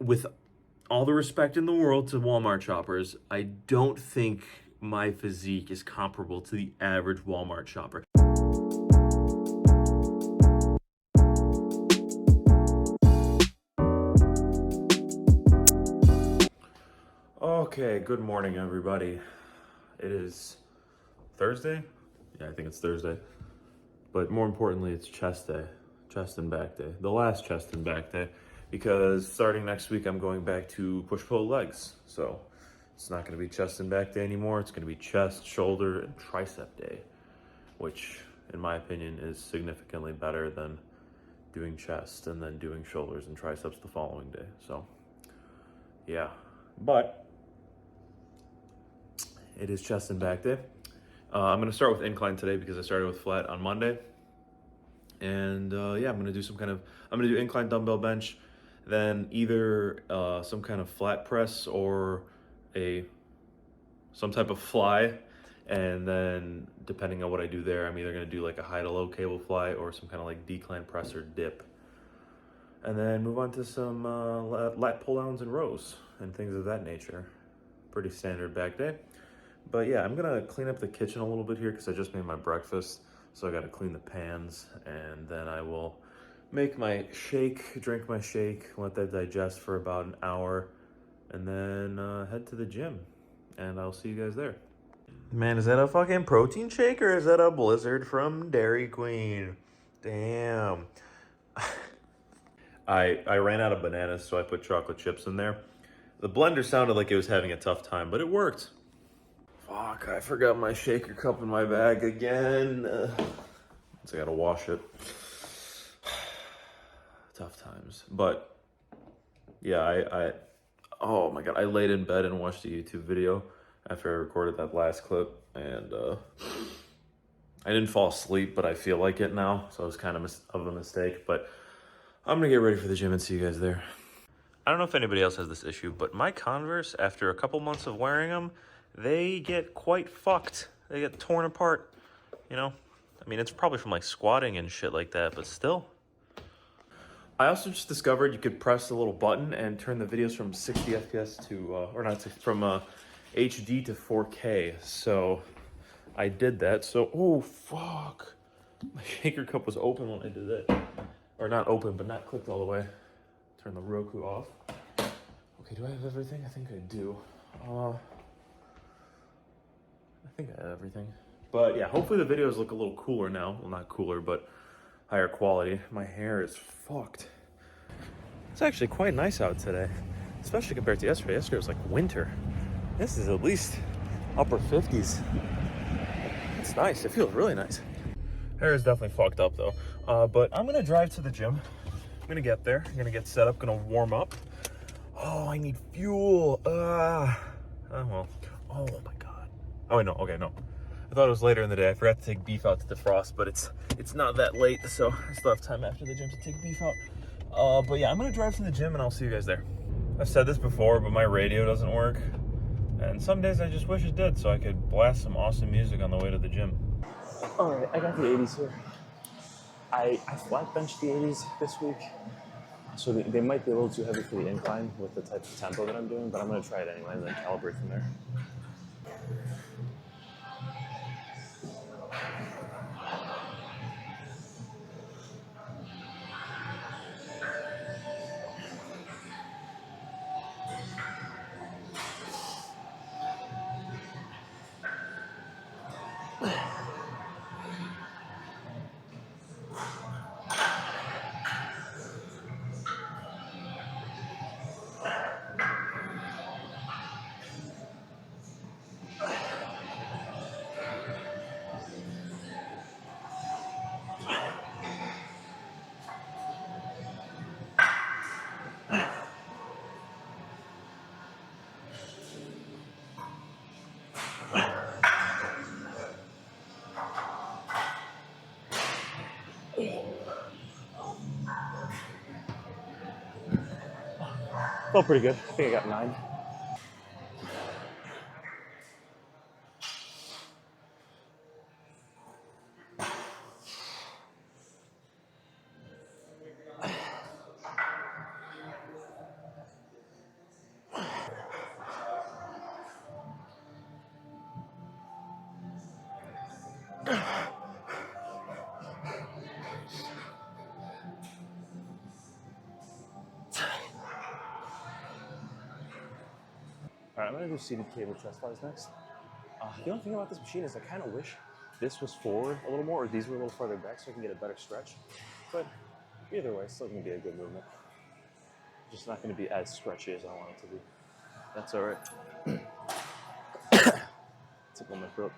with all the respect in the world to Walmart shoppers, I don't think my physique is comparable to the average Walmart shopper. Okay, good morning, everybody. It is Thursday? Yeah, I think it's Thursday. But more importantly, it's chest day, chest and back day, the last chest and back day, because starting next week, I'm going back to push-pull legs. So it's not going to be chest and back day anymore. It's going to be chest, shoulder, and tricep day, which, in my opinion, is significantly better than doing chest and then doing shoulders and triceps the following day. So, yeah. But it is chest and back day. I'm going to start with incline today because I started with flat on Monday. And yeah, I'm going to do I'm going to do incline dumbbell bench, then either some kind of flat press or some type of fly. And then depending on what I do there, I'm either going to do like a high to low cable fly or some kind of like decline press or dip. And then move on to some lat pull downs and rows and things of that nature. Pretty standard back day. But yeah, I'm gonna clean up the kitchen a little bit here because I just made my breakfast. So I gotta clean the pans, and then I will make my shake, drink my shake, let that digest for about an hour, and then head to the gym. And I'll see you guys there. Man, is that a fucking protein shake or is that a Blizzard from Dairy Queen? Damn. I ran out of bananas, so I put chocolate chips in there. The blender sounded like it was having a tough time, but it worked. Fuck, I forgot my shaker cup in my bag again. So I gotta wash it. Tough times. But yeah, oh my god, I laid in bed and watched a YouTube video after I recorded that last clip, and I didn't fall asleep, but I feel like it now, so it was kind of a mistake. But I'm gonna get ready for the gym and see you guys there. I don't know if anybody else has this issue, but my Converse, after a couple months of wearing them, they get quite fucked. They get torn apart, you know? I mean, it's probably from like squatting and shit like that, but still. I also just discovered you could press the little button and turn the videos from 60 FPS to, or not 60, from HD to 4K. So I did that. So, oh fuck. My shaker cup was open when I did it. Or not open, but not clicked all the way. Turn the Roku off. Okay, do I have everything? I think I do. I think I have everything. But yeah, hopefully the videos look a little cooler now. Well, not cooler, but higher quality. My hair is fucked. It's actually quite nice out today, especially compared to yesterday. Yesterday was like winter. This is at least upper 50s. It's nice. It feels really nice. Hair is definitely fucked up though. But I'm gonna drive to the gym. I'm gonna get there. I'm gonna get set up. Gonna warm up. Oh, I need fuel. Oh well. Oh my god. Oh wait, no. Okay, no. I thought it was later in the day. I forgot to take beef out to defrost, but it's not that late, so I still have time after the gym to take beef out. But yeah, I'm gonna drive to the gym and I'll see you guys there. I've said this before, but my radio doesn't work, and some days I just wish it did, so I could blast some awesome music on the way to the gym. All right, I got the 80s here. I flat benched the 80s this week, so they might be a little too heavy for the incline with the type of tempo that I'm doing, but I'm going to try it anyway and then calibrate from there. Felt pretty good. I think I got 9. right, I'm gonna do seated cable chest flies next. The only thing about this machine is I kind of wish this was forward a little more, or these were a little farther back so I can get a better stretch. But either way, it's still gonna be a good movement. Just not gonna be as stretchy as I want it to be. That's all right. Tickle my throat.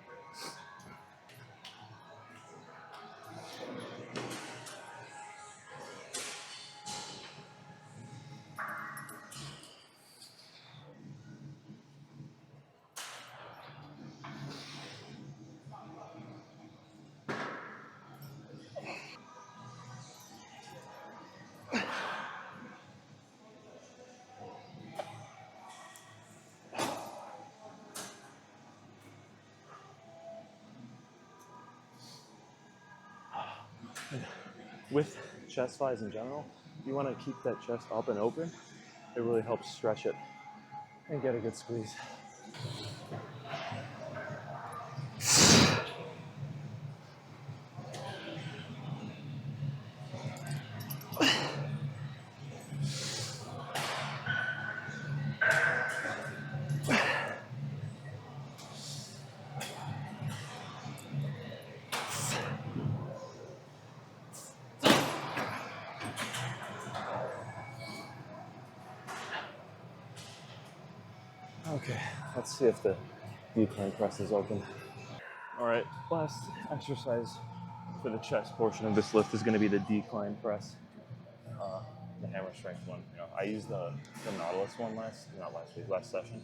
With chest flies in general, you want to keep that chest up and open. It really helps stretch it and get a good squeeze. Okay, let's see if the decline press is open. All right, last exercise for the chest portion of this lift is going to be the decline press, the hammer strength one. I used the Nautilus one last session.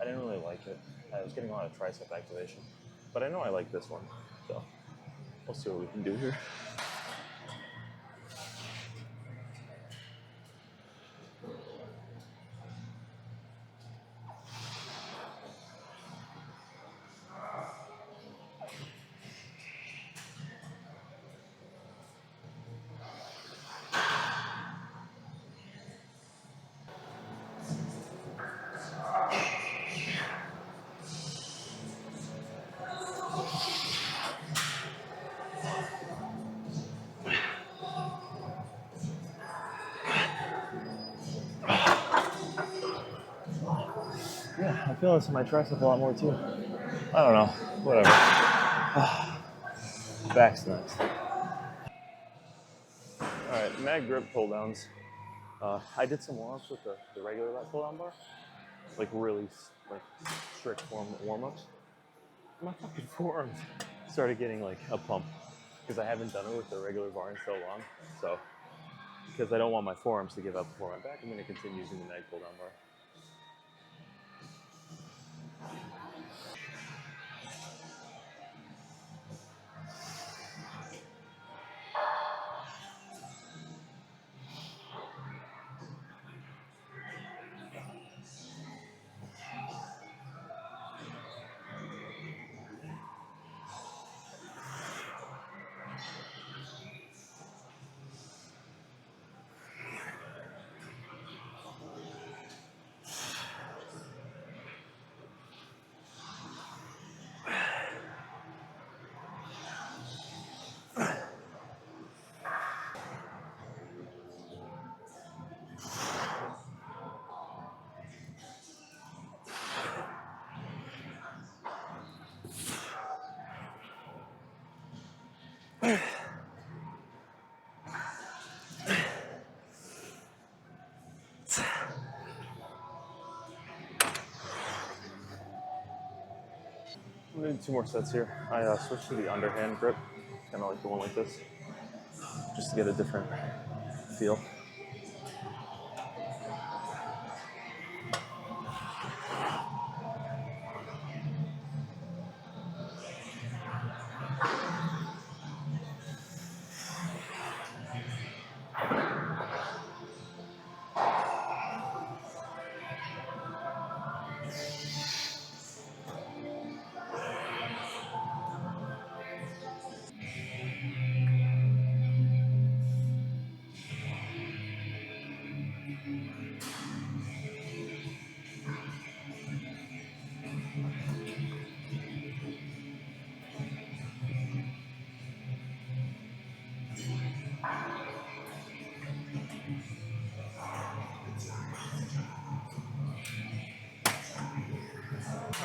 I didn't really like it. I was getting a lot of tricep activation, but I know I like this one, so we'll see what we can do here. Yeah, I feel this in my tricep a lot more too. I don't know, whatever. Back's next. All right, mag grip pull downs. I did some warm-ups with the regular lat pull down bar, like really strict warm-ups. My fucking forearms started getting like a pump because I haven't done it with the regular bar in so long. So because I don't want my forearms to give up before my back, I'm going to continue using the mag pull down bar. I'm going to do 2 more sets here. I switched to the underhand grip, kind of like the one like this, just to get a different feel.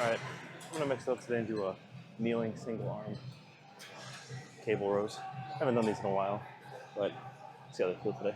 All right, I'm gonna mix it up today and do a kneeling single arm cable rows. I haven't done these in a while, but let's see how they feel today.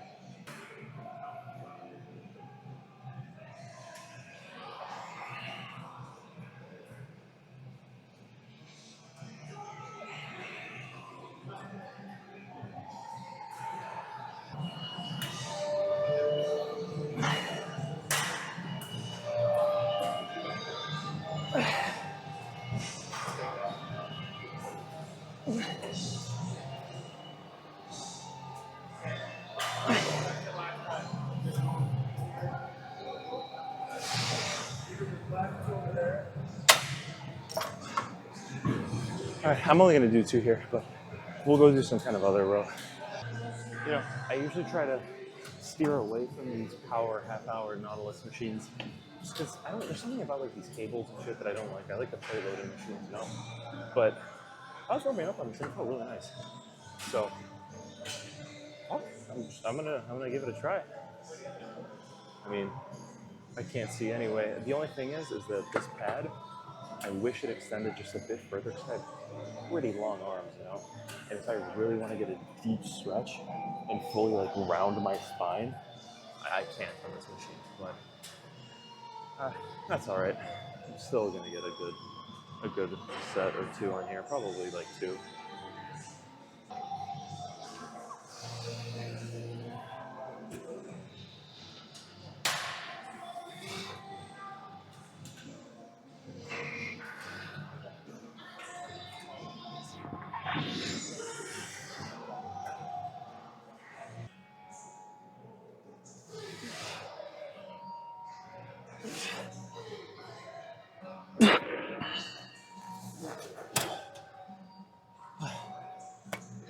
All right, I'm only gonna do 2 here, but we'll go do some kind of other row. You know, I usually try to steer away from these power half-hour Nautilus machines, just because there's something about like these cables and shit that I don't like. I like the play loading machines, you know. But I was warming up on this and it felt really nice. So I'm gonna give it a try. I mean, I can't see anyway. The only thing is that this pad, I wish it extended just a bit further because I have pretty long arms, you know. And if I really want to get a deep stretch and fully like round my spine, I can't on this machine. But that's all right. I'm still gonna get a good set or 2 on here, probably like 2.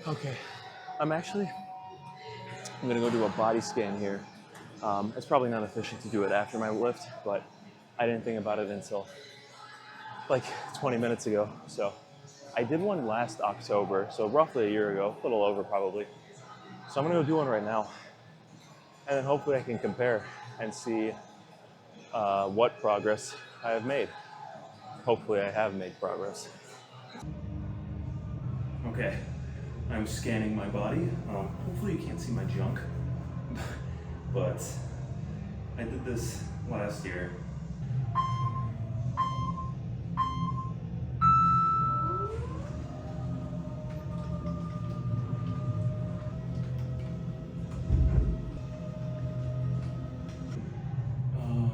Okay, I'm gonna go do a body scan here. It's probably not efficient to do it after my lift, but I didn't think about it until like 20 minutes ago. So I did one last October, so roughly a year ago, a little over probably. So I'm gonna go do one right now, and then hopefully I can compare and see what progress I have made. Hopefully I have made progress. Okay. I'm scanning my body. Hopefully you can't see my junk, but I did this last year.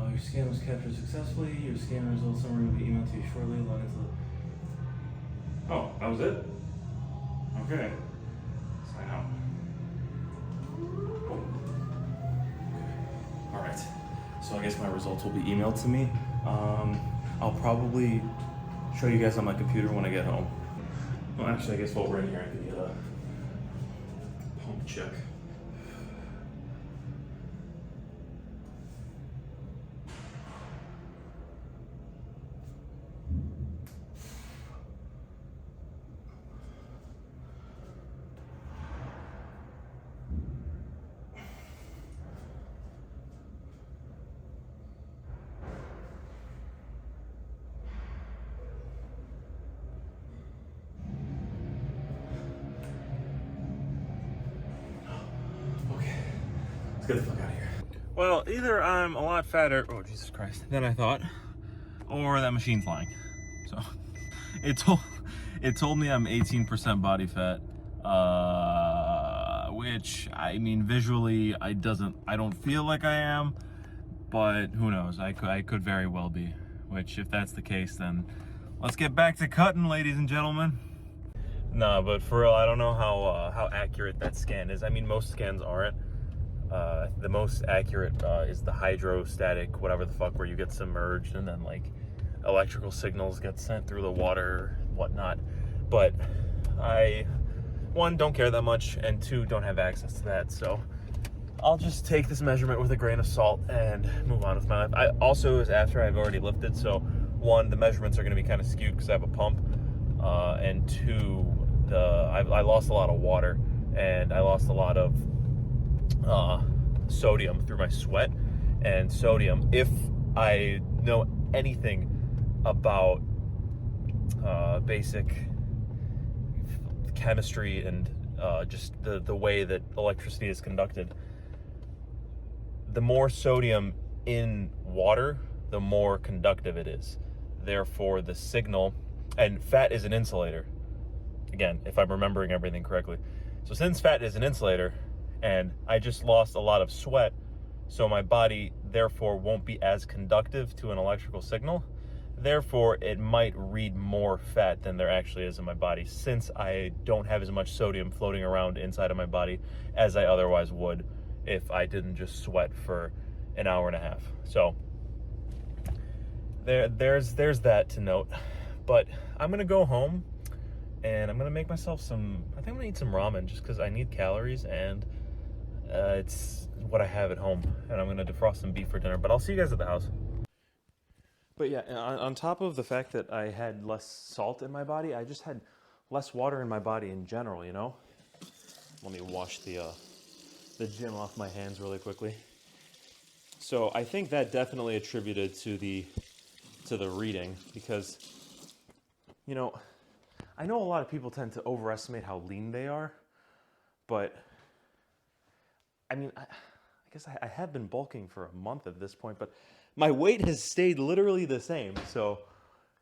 Your scan was captured successfully. Your scan results summary will be emailed to you shortly. Log into the... Oh, that was it? Okay. Sign out. Oh. All right. So I guess my results will be emailed to me. I'll probably show you guys on my computer when I get home. Well, actually, I guess while we're in here, I can get a pump check. Get the fuck out of here. Well, either I'm a lot fatter, oh Jesus Christ, than I thought, or that machine's lying. So it told me I'm 18% body fat, which I mean visually I don't feel like I am, but who knows? I could very well be. Which if that's the case, then let's get back to cutting, ladies and gentlemen. Nah, but for real, I don't know how accurate that scan is. I mean, most scans aren't. The most accurate is the hydrostatic, whatever the fuck, where you get submerged and then like electrical signals get sent through the water, whatnot. But I, 1, don't care that much, and 2, don't have access to that. So I'll just take this measurement with a grain of salt and move on with my life. I also is after I've already lifted, so 1, the measurements are going to be kind of skewed because I have a pump, and 2, I lost a lot of water and I lost a lot of sodium through my sweat. And sodium, if I know anything about basic chemistry and just the way that electricity is conducted. The more sodium in water, the more conductive it is. Therefore, the signal, and fat is an insulator. Again, if I'm remembering everything correctly. So since fat is an insulator, and I just lost a lot of sweat, so my body therefore won't be as conductive to an electrical signal. Therefore, it might read more fat than there actually is in my body, since I don't have as much sodium floating around inside of my body as I otherwise would if I didn't just sweat for an hour and a half. So there's that to note. But I'm gonna go home and I'm gonna make myself some, I think I'm gonna eat some ramen just because I need calories, and it's what I have at home. And I'm gonna defrost some beef for dinner, but I'll see you guys at the house. But yeah, on top of the fact that I had less salt in my body, I just had less water in my body in general, you know? Let me wash the gym off my hands really quickly. So I think that definitely attributed to the reading, because, you know, I know a lot of people tend to overestimate how lean they are, but I mean, I guess I have been bulking for a month at this point, but my weight has stayed literally the same. So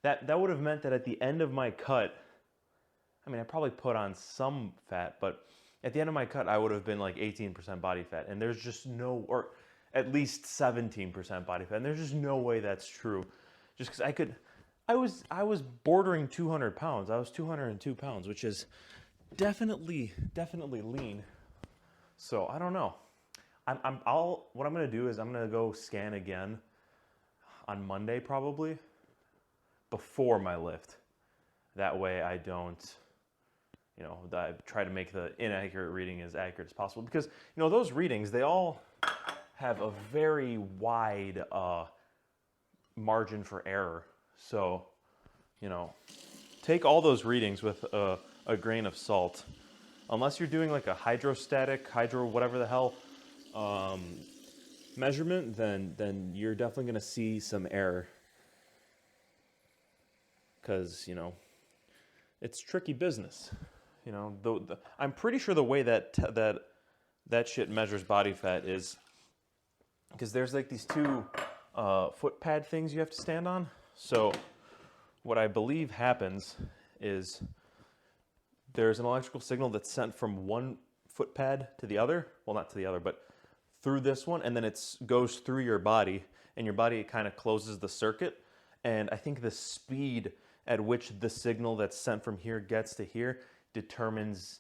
that would have meant that at the end of my cut, I mean, I probably put on some fat, but at the end of my cut, I would have been like 18% body fat. And there's just no, or at least 17% body fat. And there's just no way that's true. Just because I was bordering 200 pounds. I was 202 pounds, which is definitely lean. So I don't know. What I'm gonna do is I'm gonna go scan again on Monday probably before my lift. That way I don't, you know, I try to make the inaccurate reading as accurate as possible, because, you know, those readings, they all have a very wide margin for error. So, you know, take all those readings with a grain of salt. Unless you're doing like a whatever the hell measurement, then you're definitely going to see some error. Because, you know, it's tricky business. You know, I'm pretty sure the way that shit measures body fat is because there's like these two foot pad things you have to stand on. So what I believe happens is there's an electrical signal that's sent from one foot pad to the other. Well, not to the other, but through this one, and then it goes through your body, and your body kind of closes the circuit. And I think the speed at which the signal that's sent from here gets to here determines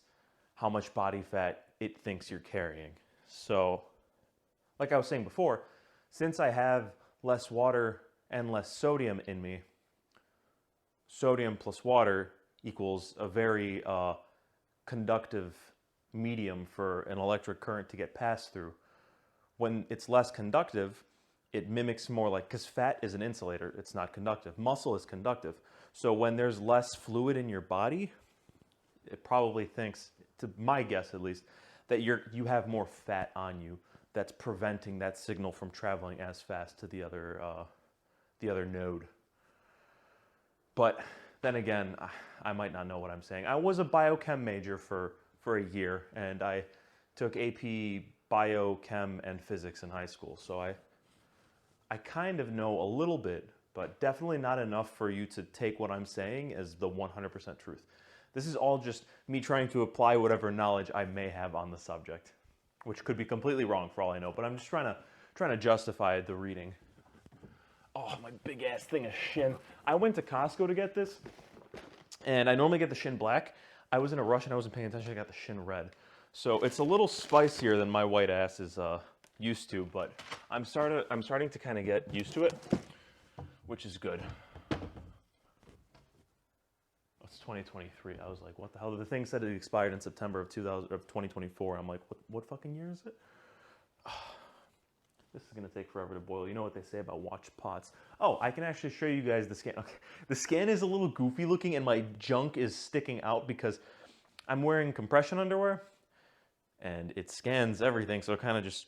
how much body fat it thinks you're carrying. So, like I was saying before, since I have less water and less sodium in me, sodium plus water equals a very conductive medium for an electric current to get passed through. When it's less conductive, it mimics more like, because fat is an insulator, it's not conductive. Muscle is conductive. So when there's less fluid in your body, it probably thinks, to my guess at least, that you have more fat on you that's preventing that signal from traveling as fast to the other node. But then again, I might not know what I'm saying. I was a biochem major for a year, and I took AP biochem and physics in high school. So I kind of know a little bit, but definitely not enough for you to take what I'm saying as the 100% truth. This is all just me trying to apply whatever knowledge I may have on the subject, which could be completely wrong for all I know, but I'm just trying to justify the reading. Oh, my big ass thing of Shin. I went to Costco to get this, and I normally get the Shin black. I was in a rush and I wasn't paying attention. I got the Shin red. So it's a little spicier than my white ass is used to, but I'm starting to kind of get used to it, which is good. It's 2023. I was like, what the hell? The thing said it expired in September of 2024. I'm like, what fucking year is it? This is gonna take forever to boil. You know what they say about watch pots. Oh, I can actually show you guys the scan. Okay. The scan is a little goofy looking and my junk is sticking out because I'm wearing compression underwear and it scans everything. So it kind of just,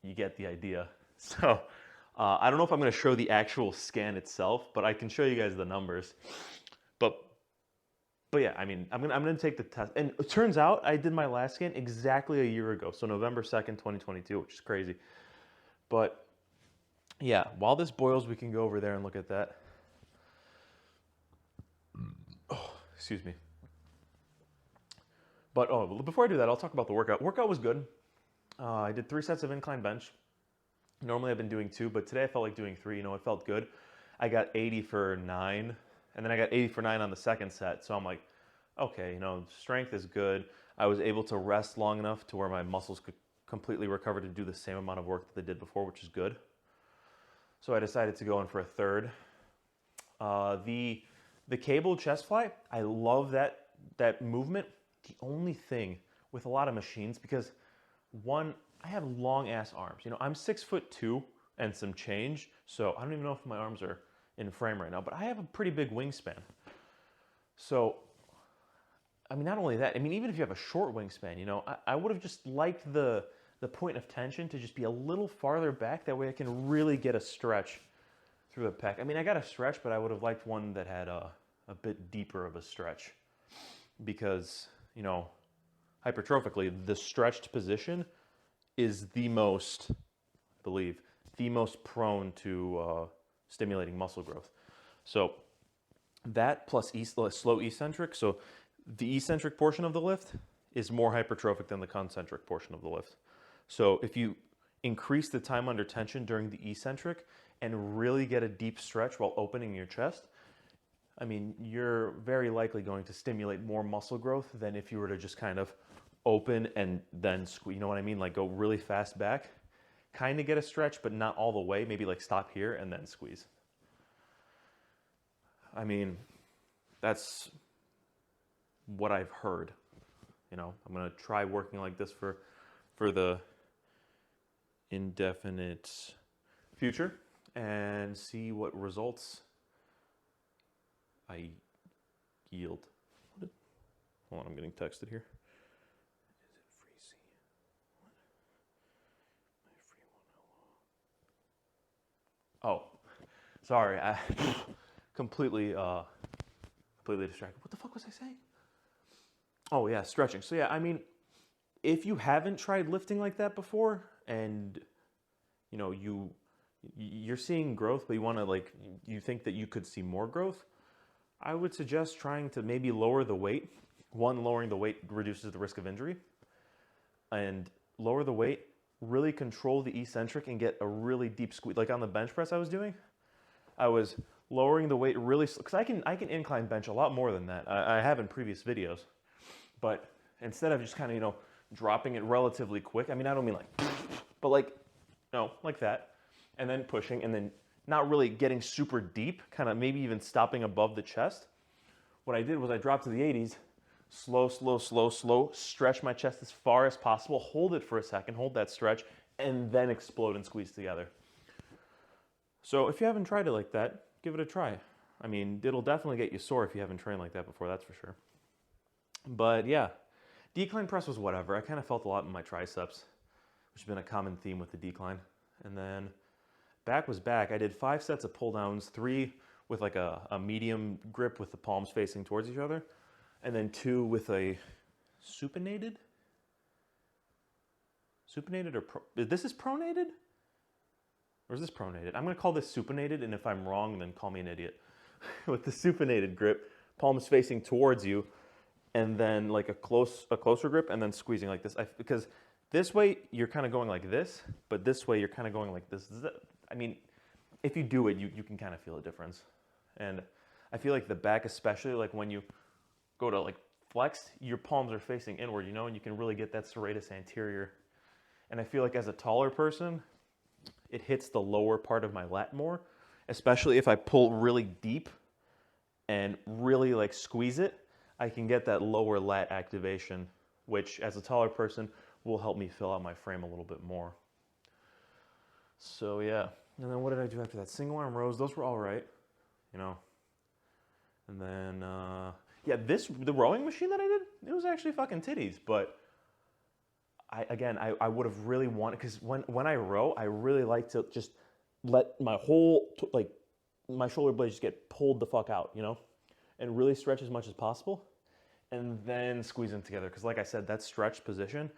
you get the idea. So I don't know if I'm going to show the actual scan itself, but I can show you guys the numbers. But yeah, I mean, I'm gonna take the test, and it turns out I did my last scan exactly a year ago, so November 2nd, 2022, which is crazy. But yeah, while this boils, we can go over there and look at that. Oh, excuse me. But before I do that, I'll talk about the workout. Workout was good. I did 3 sets of incline bench. Normally I've been doing 2, but today I felt like doing 3. You know, it felt good. I got 80 for 9, and then I got 80 for 9 on the second set. So I'm like, okay, you know, strength is good. I was able to rest long enough to where my muscles could completely recover to do the same amount of work that they did before, which is good. So I decided to go in for a third. The cable chest fly, I love that movement. The only thing with a lot of machines, because one, I have long ass arms. You know, I'm 6'2" and some change, so I don't even know if my arms are in frame right now, but I have a pretty big wingspan. So, I mean, not only that, I mean, even if you have a short wingspan, you know, I would have just liked the point of tension to just be a little farther back. That way I can really get a stretch through the pec. I mean, I got a stretch, but I would have liked one that had a bit deeper of a stretch, because, you know, hypertrophically, the stretched position is the most, I believe, the most prone to stimulating muscle growth. So that plus slow eccentric, so the eccentric portion of the lift is more hypertrophic than the concentric portion of the lift. So if you increase the time under tension during the eccentric and really get a deep stretch while opening your chest, I mean, you're very likely going to stimulate more muscle growth than if you were to just kind of open and then squeeze. You know what I mean? Like go really fast back, kind of get a stretch, but not all the way. Maybe like stop here and then squeeze. I mean, that's what I've heard. You know, I'm going to try working like this for the indefinite future and see what results I yield. Hold on, I'm getting texted here. Is it free C? What? My free one. Oh, sorry. I completely distracted. What the fuck was I saying? Oh yeah, stretching. So yeah, I mean, if you haven't tried lifting like that before, and you know you're seeing growth, but you want to like you think that you could see more growth, I would suggest trying to maybe lower the weight. One, lowering the weight reduces the risk of injury, and lower the weight, really control the eccentric and get a really deep squeeze. Like on the bench press I was doing, I was lowering the weight really, because I can incline bench a lot more than that. I have in previous videos, but instead of just kind of, you know, dropping it relatively quick, I mean, I don't mean like, but like, no, like that, and then pushing, and then not really getting super deep, kind of maybe even stopping above the chest. What I did was I dropped to the 80s, slow, slow, slow, slow, stretch my chest as far as possible, hold it for a second, hold that stretch, and then explode and squeeze together. So if you haven't tried it like that, give it a try. I mean, it'll definitely get you sore if you haven't trained like that before, that's for sure. But yeah, decline press was whatever. I kind of felt a lot in my triceps, which has been a common theme with the decline. And then back was back. I did 5 sets of pull downs, 3 with like a medium grip with the palms facing towards each other, and then 2 with a supinated or this is pronated? Or is this pronated? I'm going to call this supinated, and if I'm wrong, then call me an idiot. With the supinated grip, palms facing towards you, and then like a closer grip, and then squeezing like this. Because this way, you're kind of going like this, but this way, you're kind of going like this. I mean, if you do it, you can kind of feel a difference. And I feel like the back, especially like when you go to like flex, your palms are facing inward, you know, and you can really get that serratus anterior. And I feel like as a taller person, it hits the lower part of my lat more, especially if I pull really deep and really like squeeze it, I can get that lower lat activation, which as a taller person will help me fill out my frame a little bit more. So yeah, and then what did I do after that? Single arm rows, those were all right, you know. And then, yeah, the rowing machine that I did, it was actually fucking titties, but I would have really wanted, because when I row, I really like to just let my my shoulder blades just get pulled the fuck out, you know, and really stretch as much as possible, and then squeeze them together. Because like I said, that stretch position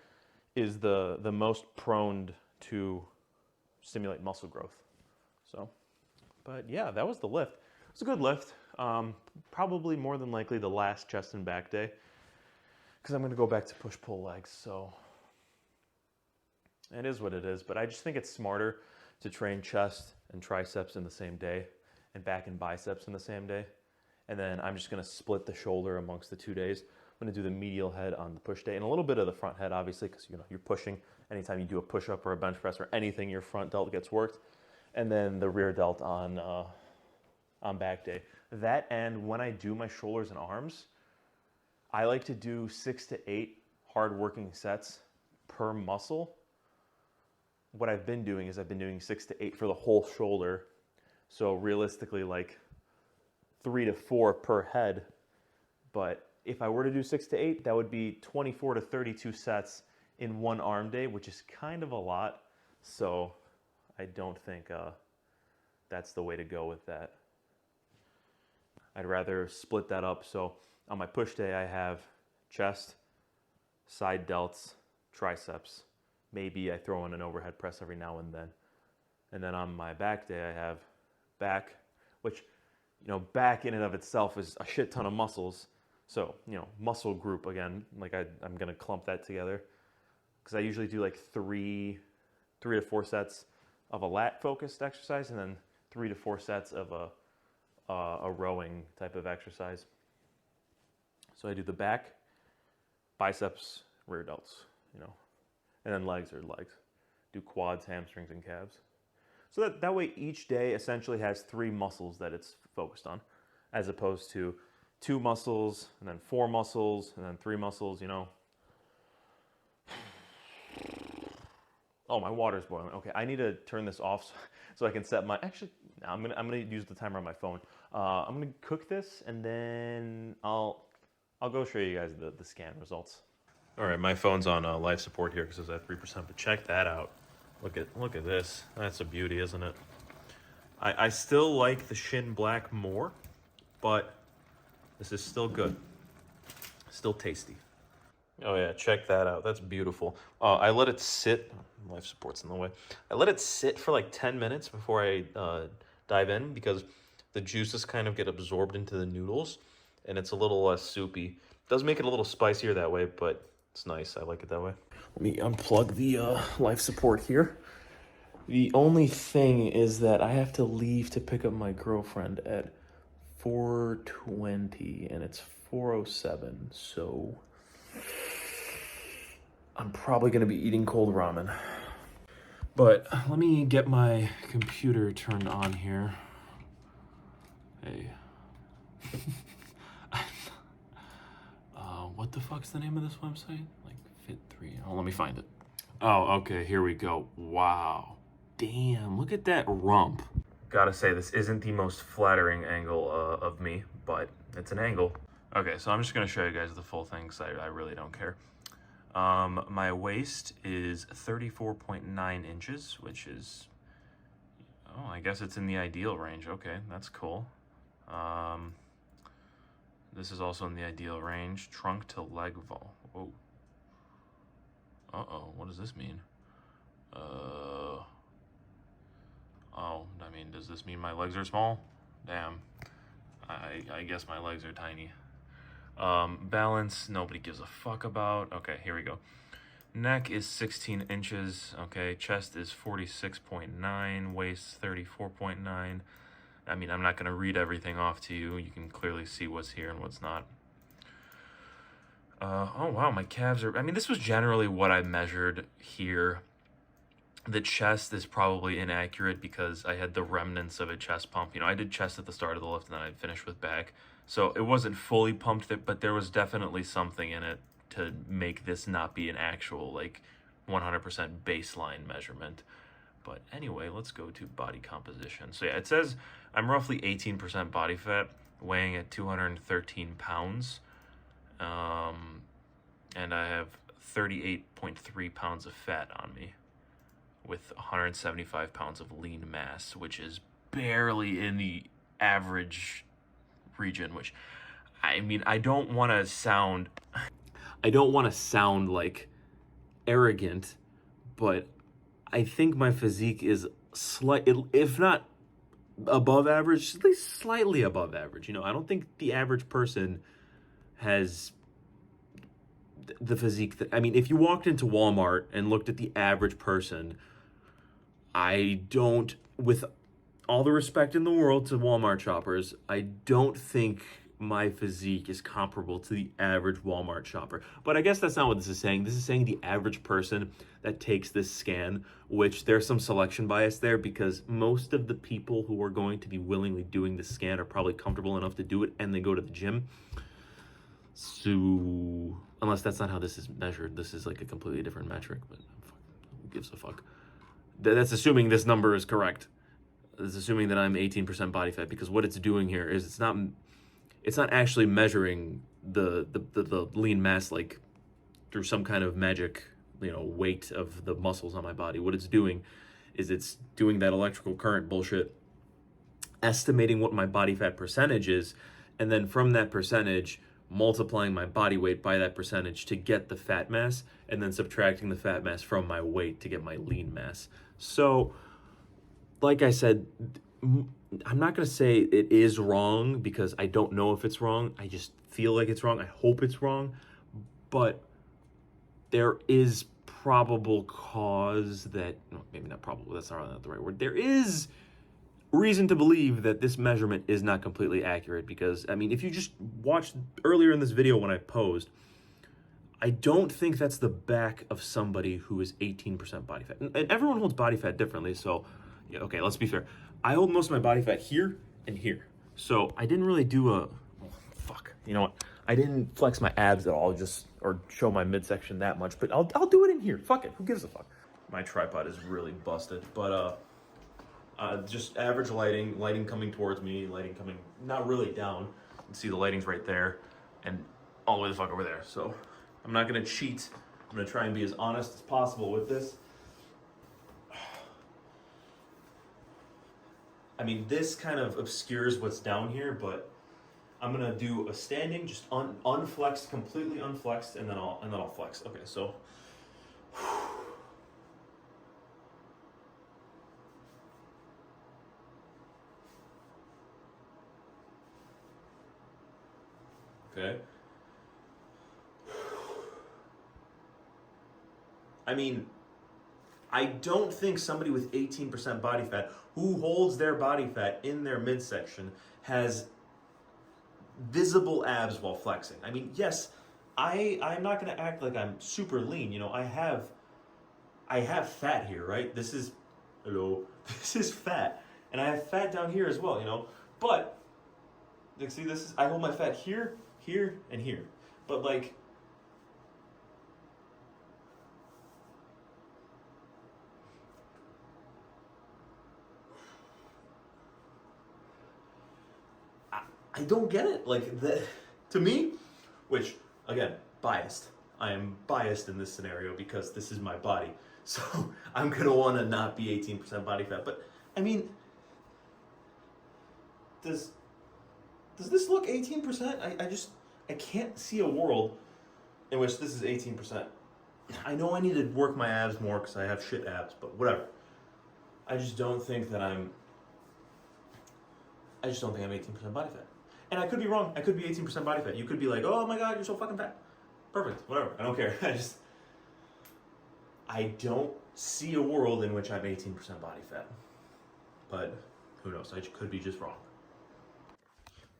is the most prone to stimulate muscle growth. So, but yeah, that was the lift. It was a good lift. Probably more than likely the last chest and back day, because I'm going to go back to push-pull legs. So it is what it is. But I just think it's smarter to train chest and triceps in the same day and back and biceps in the same day. And then I'm just going to split the shoulder amongst the 2 days. I'm going to do the medial head on the push day and a little bit of the front head, obviously, because you're pushing. Anytime you do a push-up or a bench press or anything, your front delt gets worked. And then the rear delt on back day. That, and when I do my shoulders and arms, I like to do 6 to 8 hard working sets per muscle. What I've been doing is I've been doing 6 to 8 for the whole shoulder. So realistically, like 3 to 4 per head. But if I were to do 6 to 8, that would be 24 to 32 sets in one arm day, which is kind of a lot. So I don't think that's the way to go with that. I'd rather split that up. So on my push day, I have chest, side delts, triceps. Maybe I throw in an overhead press every now and then. And then on my back day, I have back, which, back in and of itself is a shit ton of muscles. So, muscle group again, like I'm going to clump that together, because I usually do like three to 4 sets of a lat focused exercise, and then 3 to 4 sets of a rowing type of exercise. So I do the back, biceps, rear delts, and then legs are legs. Do quads, hamstrings, and calves. So that way each day essentially has 3 muscles that it's focused on, as opposed to 2 muscles, and then 4 muscles, and then 3 muscles, Oh, my water's boiling. Okay, I need to turn this off so I can set my... Actually, no, I'm gonna use the timer on my phone. I'm gonna cook this, and then I'll go show you guys the scan results. All right, my phone's on life support here because it's at 3%, but check that out. Look at this. That's a beauty, isn't it? I still like the Shin Black more, but this is still good. Still tasty. Oh yeah, check that out. That's beautiful. I let it sit. Life support's in the way. I let it sit for like 10 minutes before I dive in, because the juices kind of get absorbed into the noodles, and it's a little less soupy. It does make it a little spicier that way, but it's nice. I like it that way. Let me unplug the life support here. The only thing is that I have to leave to pick up my girlfriend at 4:20, and it's 4:07, so I'm probably going to be eating cold ramen. But let me get my computer turned on here. Hey. What the fuck's the name of this website? Like Fit3. Oh, let me find it. Oh, okay, here we go. Wow. Damn, look at that rump. Gotta say, this isn't the most flattering angle of me, but it's an angle. Okay, so I'm just gonna show you guys the full thing, because I really don't care. My waist is 34.9 inches, which is, oh, I guess it's in the ideal range. Okay, that's cool. This is also in the ideal range. Trunk to leg vol. Whoa. Uh-oh, what does this mean? Oh, I mean, does this mean my legs are small? Damn. I guess my legs are tiny. Balance, nobody gives a fuck about. Okay, here we go. Neck is 16 inches. Okay, chest is 46.9, waist 34.9. I mean, I'm not going to read everything off to you. You can clearly see what's here and what's not. Oh, wow, my calves are... I mean, this was generally what I measured here. The chest is probably inaccurate because I had the remnants of a chest pump. I did chest at the start of the lift, and then I finished with back. So it wasn't fully pumped, but there was definitely something in it to make this not be an actual, 100% baseline measurement. But anyway, let's go to body composition. So yeah, it says I'm roughly 18% body fat, weighing at 213 pounds. And I have 38.3 pounds of fat on me. with 175 pounds of lean mass, which is barely in the average region, which, I mean, I don't want to sound like arrogant, but I think my physique is if not above average, at least slightly above average. You know, I don't think the average person has the physique that, I mean, if you walked into Walmart and looked at the average person, I don't, with all the respect in the world to Walmart shoppers, I don't think my physique is comparable to the average Walmart shopper. But I guess that's not what this is saying. This is saying the average person that takes this scan, which there's some selection bias there because most of the people who are going to be willingly doing the scan are probably comfortable enough to do it and they go to the gym. So, unless that's not how this is measured, this is like a completely different metric, but who gives a fuck? That's assuming this number is correct. It's assuming that I'm 18% body fat, because what it's doing here is it's not actually measuring the lean mass like through some kind of magic, you know, weight of the muscles on my body. What it's doing is it's doing that electrical current bullshit, estimating what my body fat percentage is, and then from that percentage multiplying my body weight by that percentage to get the fat mass, and then subtracting the fat mass from my weight to get my lean mass. So, like I said, I'm not going to say it is wrong because I don't know if it's wrong. I just feel like it's wrong. I hope it's wrong. But there is probable cause that, no, maybe not probable, that's not the right word. There is reason to believe that this measurement is not completely accurate because, I mean, if you just watched earlier in this video when I posed, I don't think that's the back of somebody who is 18% body fat. And everyone holds body fat differently, so, yeah, okay, let's be fair. I hold most of my body fat here and here. So I didn't really do you know what? I didn't flex my abs at all, or show my midsection that much, but I'll do it in here. Fuck it, who gives a fuck? My tripod is really busted, but just average lighting coming towards me, lighting coming not really down. You can see the lighting's right there and all the way the fuck over there. So I'm not gonna cheat. I'm gonna try and be as honest as possible with this. I mean, this kind of obscures what's down here, but I'm gonna do a standing, just unflexed, completely unflexed, and then I'll flex. Okay, so. Okay. I mean, I don't think somebody with 18% body fat who holds their body fat in their midsection has visible abs while flexing. I mean, yes, I'm not gonna act like I'm super lean. You know, I have fat here, right? This is fat, and I have fat down here as well. You know, but like, see, I hold my fat here, here, and here, but like. I don't get it. Like, to me, which, again, biased. I am biased in this scenario because this is my body. So I'm going to want to not be 18% body fat. But, I mean, does this look 18%? I can't see a world in which this is 18%. I know I need to work my abs more because I have shit abs, but whatever. I just don't think I'm 18% body fat. And I could be wrong. I could be 18% body fat. You could be like, oh my God, you're so fucking fat. Perfect, whatever, I don't care. I don't see a world in which I'm 18% body fat. But who knows, I could be just wrong.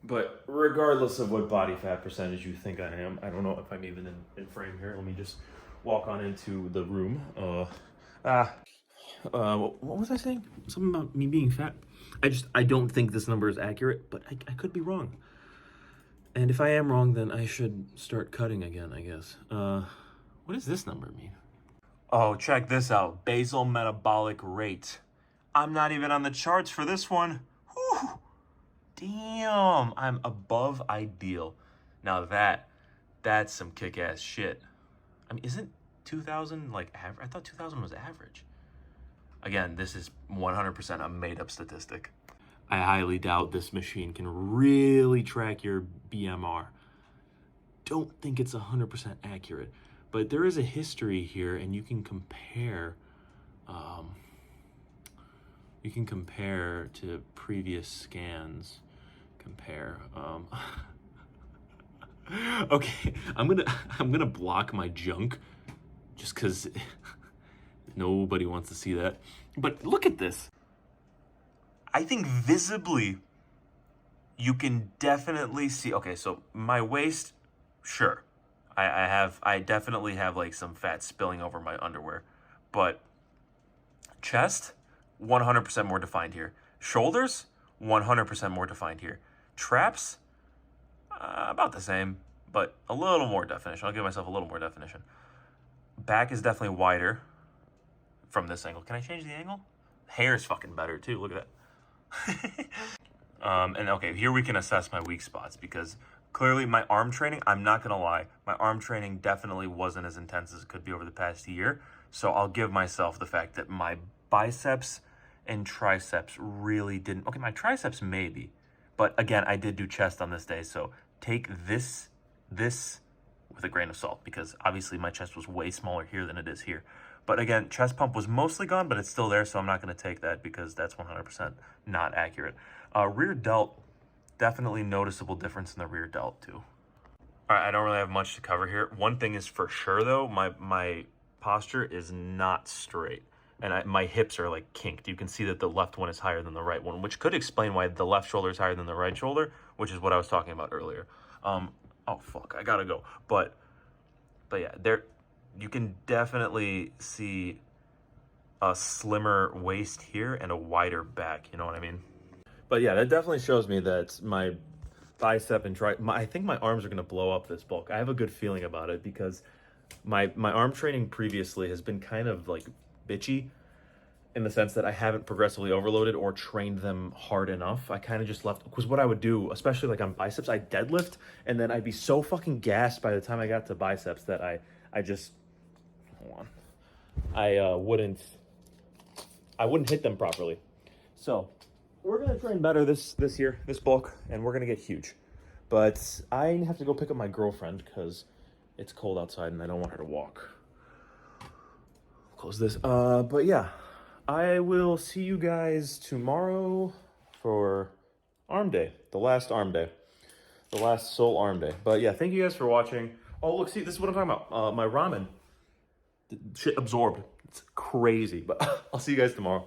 But regardless of what body fat percentage you think I am, I don't know if I'm even in frame here. Let me just walk on into the room. What was I saying? Something about me being fat. I don't think this number is accurate, but I could be wrong. And if I am wrong, then I should start cutting again, I guess. What does this number mean? Oh, check this out. Basal metabolic rate. I'm not even on the charts for this one. Whew. Damn, I'm above ideal. Now that's some kick-ass shit. I mean, isn't 2,000 like average? I thought 2,000 was average. Again, this is 100% a made-up statistic. I highly doubt this machine can really track your BMR. Don't think it's 100% accurate, but there is a history here, and you can compare. You can compare to previous scans. Compare. Okay, I'm gonna block my junk, just because nobody wants to see that. But look at this. I think visibly, you can definitely see. Okay, so my waist, sure, I definitely have like some fat spilling over my underwear, but chest, 100% more defined here. Shoulders, 100% more defined here. Traps, about the same, but a little more definition. I'll give myself a little more definition. Back is definitely wider from this angle. Can I change the angle? Hair is fucking better too. Look at that. And okay, here we can assess my weak spots, because clearly my arm training, I'm not gonna lie, my arm training definitely wasn't as intense as it could be over the past year. So I'll give myself the fact that my biceps and triceps really didn't. Okay, my triceps maybe, but again, I did do chest on this day, so take this with a grain of salt, because obviously my chest was way smaller here than it is here. But again, chest pump was mostly gone, but it's still there, so I'm not going to take that because that's 100% not accurate. Rear delt, definitely noticeable difference in the rear delt too. All right, I don't really have much to cover here. One thing is for sure though, my posture is not straight, and my hips are like kinked. You can see that the left one is higher than the right one, which could explain why the left shoulder is higher than the right shoulder, which is what I was talking about earlier. Oh fuck, I gotta go. But yeah, there you can definitely see a slimmer waist here and a wider back. You know what I mean? But yeah, that definitely shows me that my bicep and I think my arms are gonna blow up this bulk. I have a good feeling about it, because my arm training previously has been kind of like bitchy, in the sense that I haven't progressively overloaded or trained them hard enough. I kind of just left, because what I would do, especially like on biceps, I deadlift, and then I'd be so fucking gassed by the time I got to biceps that I just, hold on, I wouldn't hit them properly. So we're gonna train better this year, this bulk, and we're gonna get huge. But I have to go pick up my girlfriend because it's cold outside and I don't want her to walk. Close this. But yeah, I will see you guys tomorrow for arm day, the last arm day, the last sole arm day. But yeah, thank you guys for watching. Oh, look, see, this is what I'm talking about. My ramen, shit absorbed. It's crazy, but I'll see you guys tomorrow.